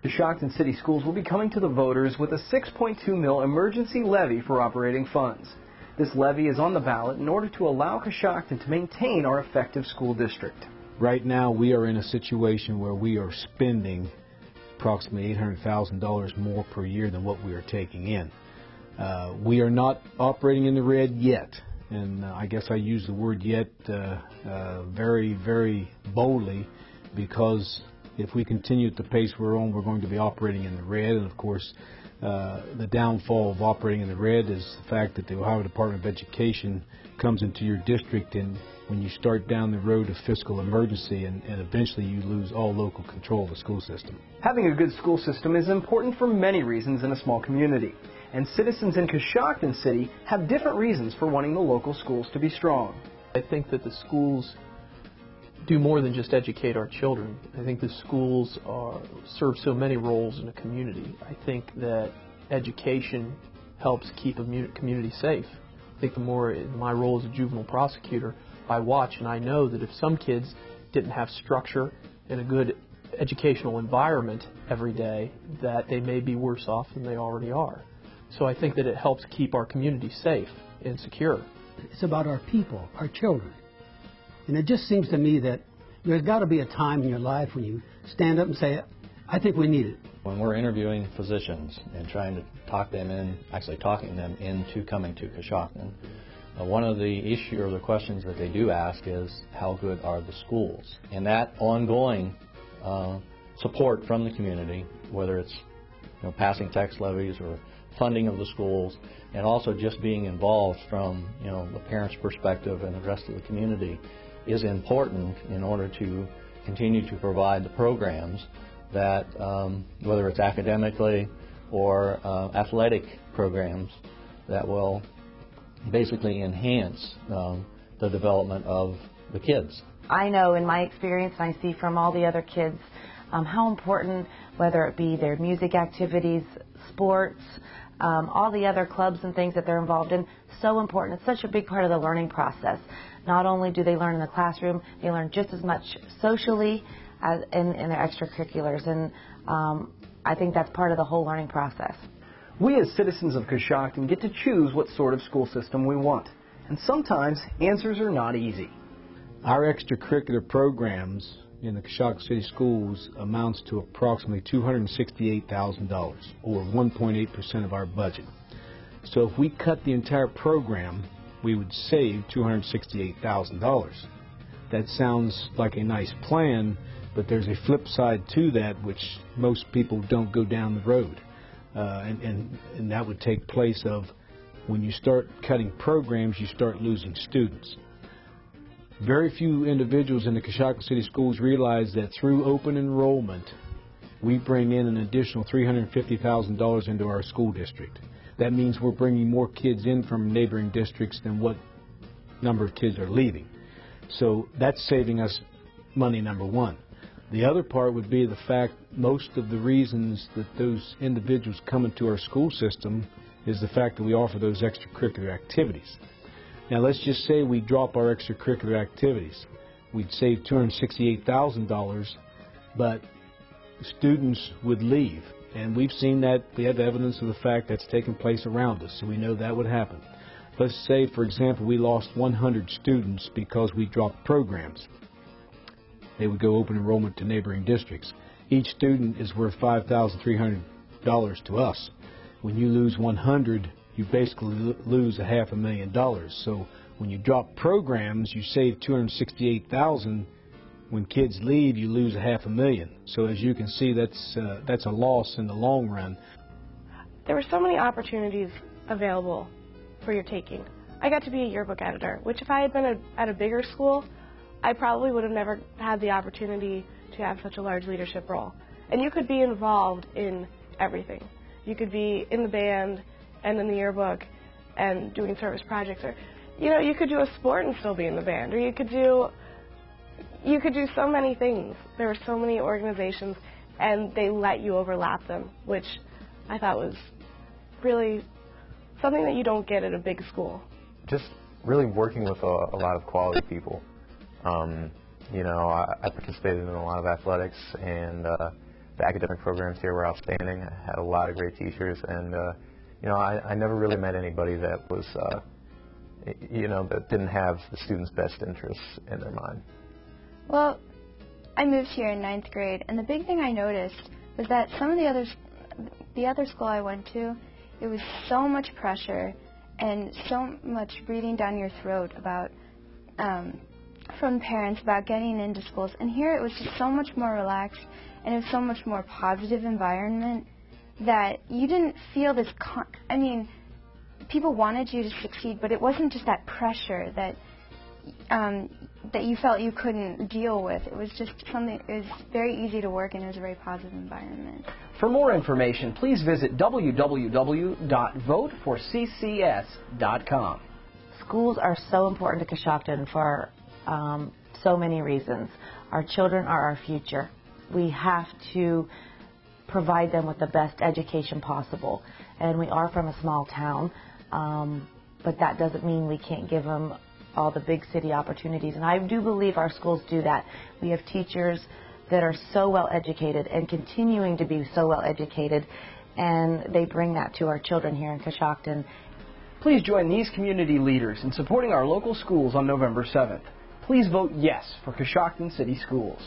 Coshocton City Schools will be coming to the voters with a $6.2 million emergency levy for operating funds. This levy is on the ballot in order to allow Coshocton to maintain our effective school district. Right now we are in a situation where we are spending approximately $800,000 more per year than what we are taking in. We are not operating in the red yet, and I guess I use the word yet very, very boldly, because if we continue at the pace we're on, we're going to be operating in the red. And of course, the downfall of operating in the red is the fact that the Ohio Department of Education comes into your district, and when you start down the road of fiscal emergency, and eventually you lose all local control of the school system. Having a good school system is important for many reasons in a small community, and citizens in Coshocton City have different reasons for wanting the local schools to be strong. I think that the schools do more than just educate our children. I think the schools serve so many roles in a community. I think that education helps keep a community safe. I think the more, in my role as a juvenile prosecutor, I watch and I know that if some kids didn't have structure and a good educational environment every day, that they may be worse off than they already are. So I think that it helps keep our community safe and secure. It's about our people, our children. And it just seems to me that there's got to be a time in your life when you stand up and say, I think we need it. When we're interviewing physicians and trying to talking them into coming to Coshocton, one of the issues or the questions that they do ask is, how good are the schools? And that ongoing support from the community, whether it's passing tax levies or funding of the schools, and also just being involved from the parents' perspective and the rest of the community, is important in order to continue to provide the programs that, whether it's academically or athletic programs, that will basically enhance the development of the kids. I know in my experience, and I see from all the other kids, how important, whether it be their music activities, sports, all the other clubs and things that they're involved in, so important. It's such a big part of the learning process. Not only do they learn in the classroom, they learn just as much socially as in their extracurriculars, and I think that's part of the whole learning process. We as citizens of Coshocton get to choose what sort of school system we want, and sometimes answers are not easy. Our extracurricular programs in the Coshocton City Schools amounts to approximately $268,000, or 1.8% of our budget. So if we cut the entire program, we would save $268,000. That sounds like a nice plan, but there's a flip side to that which most people don't go down the road. And that would take place of, when you start cutting programs, you start losing students. Very few individuals in the Coshocton City Schools realize that through open enrollment, we bring in an additional $350,000 into our school district. That means we're bringing more kids in from neighboring districts than what number of kids are leaving. So that's saving us money, number one. The other part would be the fact most of the reasons that those individuals come into our school system is the fact that we offer those extracurricular activities. Now let's just say we drop our extracurricular activities. We'd save $268,000, but students would leave. And we've seen that. We have evidence of the fact that's taken place around us, so we know that would happen. Let's say, for example, we lost 100 students because we dropped programs. They would go open enrollment to neighboring districts. Each student is worth $5,300 to us. When you lose 100, you basically lose $500,000. So when you drop programs, you save $268,000. When kids leave, you lose $500,000. So as you can see, that's a loss in the long run. There were so many opportunities available for your taking. I got to be a yearbook editor, which if I had been at a bigger school, I probably would have never had the opportunity to have such a large leadership role. And you could be involved in everything. You could be in the band and in the yearbook and doing service projects, or you could do a sport and still be in the band, or you could do so many things. There were so many organizations, and they let you overlap them, which I thought was really something that you don't get at a big school. Just really working with a lot of quality people. I participated in a lot of athletics, and The academic programs here were outstanding. I had a lot of great teachers, and I never really met anybody that was that didn't have the students' best interests in their mind. Well, I moved here in 9th grade, and the big thing I noticed was that some of the other school I went to, it was so much pressure and so much breathing down your throat about from parents about getting into schools. And here it was just so much more relaxed, and it was so much more positive environment that you didn't feel this. People wanted you to succeed, but it wasn't just that pressure that you felt you couldn't deal with. It was just something. It was very easy to work in. It was a very positive environment. For more information, please visit www.voteforccs.com. Schools are so important to Coshocton for so many reasons. Our children are our future. We have to provide them with the best education possible. And we are from a small town, but that doesn't mean we can't give them all the big city opportunities. And I do believe our schools do that. We have teachers that are so well educated and continuing to be so well educated, and they bring that to our children here in Coshocton. Please join these community leaders in supporting our local schools on November 7th. Please vote yes for Coshocton City Schools.